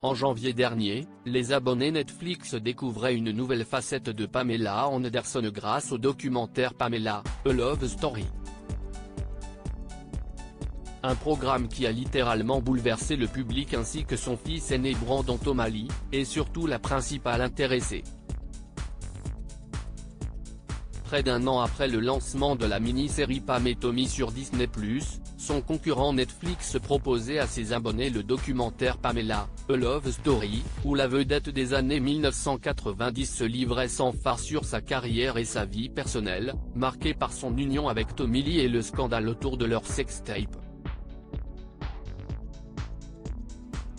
En janvier dernier, les abonnés Netflix découvraient une nouvelle facette de Pamela Anderson grâce au documentaire Pamela, A Love Story. Un programme qui a littéralement bouleversé le public ainsi que son fils aîné Brandon Tomali, et surtout la principale intéressée. Près d'un an après le lancement de la mini-série Pam et Tommy sur Disney+, son concurrent Netflix proposait à ses abonnés le documentaire Pamela, A Love Story, où la vedette des années 1990 se livrait sans phare sur sa carrière et sa vie personnelle, marquée par son union avec Tommy Lee et le scandale autour de leur sextape.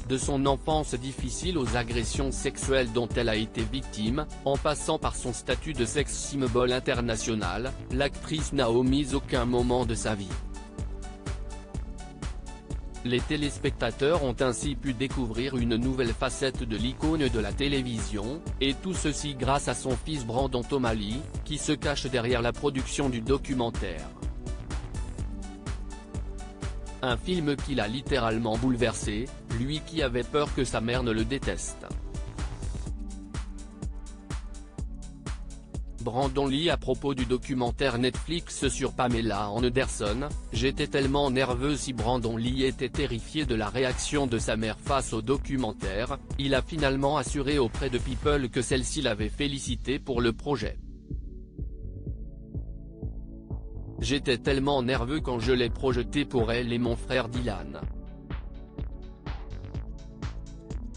De son enfance difficile aux agressions sexuelles dont elle a été victime, en passant par son statut de sex symbol international, l'actrice n'a omis aucun moment de sa vie. Les téléspectateurs ont ainsi pu découvrir une nouvelle facette de l'icône de la télévision, et tout ceci grâce à son fils Brandon Tomali, qui se cache derrière la production du documentaire. Un film qui l'a littéralement bouleversé, lui qui avait peur que sa mère ne le déteste. Brandon Lee à propos du documentaire Netflix sur Pamela Anderson, « J'étais tellement nerveux ». Si Brandon Lee était terrifié de la réaction de sa mère face au documentaire, il a finalement assuré auprès de People que celle-ci l'avait félicité pour le projet. J'étais tellement nerveux quand je l'ai projeté pour elle et mon frère Dylan.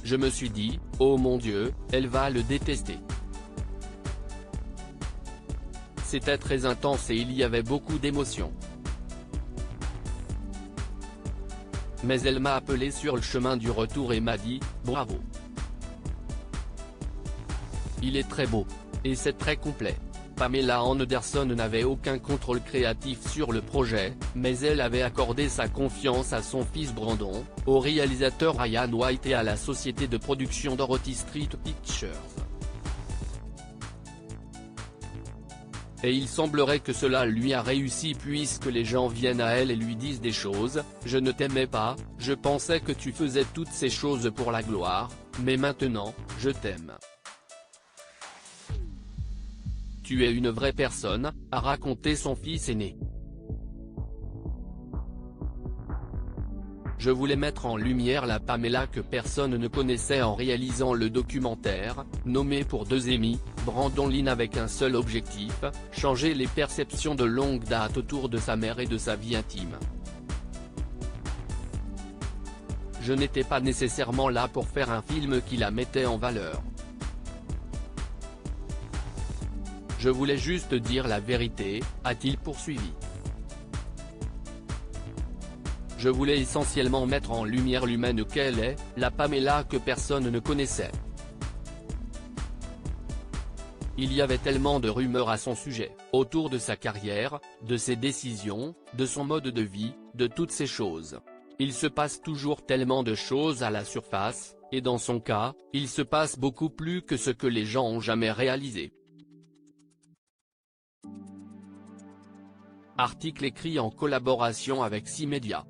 Je me suis dit, oh mon Dieu, elle va le détester. C'était très intense et il y avait beaucoup d'émotions. Mais elle m'a appelé sur le chemin du retour et m'a dit, bravo. Il est très beau. Et c'est très complet. Pamela Anderson n'avait aucun contrôle créatif sur le projet, mais elle avait accordé sa confiance à son fils Brandon, au réalisateur Ryan White et à la société de production Dorothy Street Pictures. Et il semblerait que cela lui a réussi puisque les gens viennent à elle et lui disent des choses, « Je ne t'aimais pas, je pensais que tu faisais toutes ces choses pour la gloire, mais maintenant, je t'aime. Tu es une vraie personne », a raconté son fils aîné. Je voulais mettre en lumière la Pamela que personne ne connaissait en réalisant le documentaire, nommé pour deux Emmy, Brandon Lee avec un seul objectif, changer les perceptions de longue date autour de sa mère et de sa vie intime. Je n'étais pas nécessairement là pour faire un film qui la mettait en valeur. Je voulais juste dire la vérité, a-t-il poursuivi. Je voulais essentiellement mettre en lumière l'humaine qu'elle est, la Pamela que personne ne connaissait. Il y avait tellement de rumeurs à son sujet, autour de sa carrière, de ses décisions, de son mode de vie, de toutes ces choses. Il se passe toujours tellement de choses à la surface, et dans son cas, il se passe beaucoup plus que ce que les gens ont jamais réalisé. Article écrit en collaboration avec 6 médias.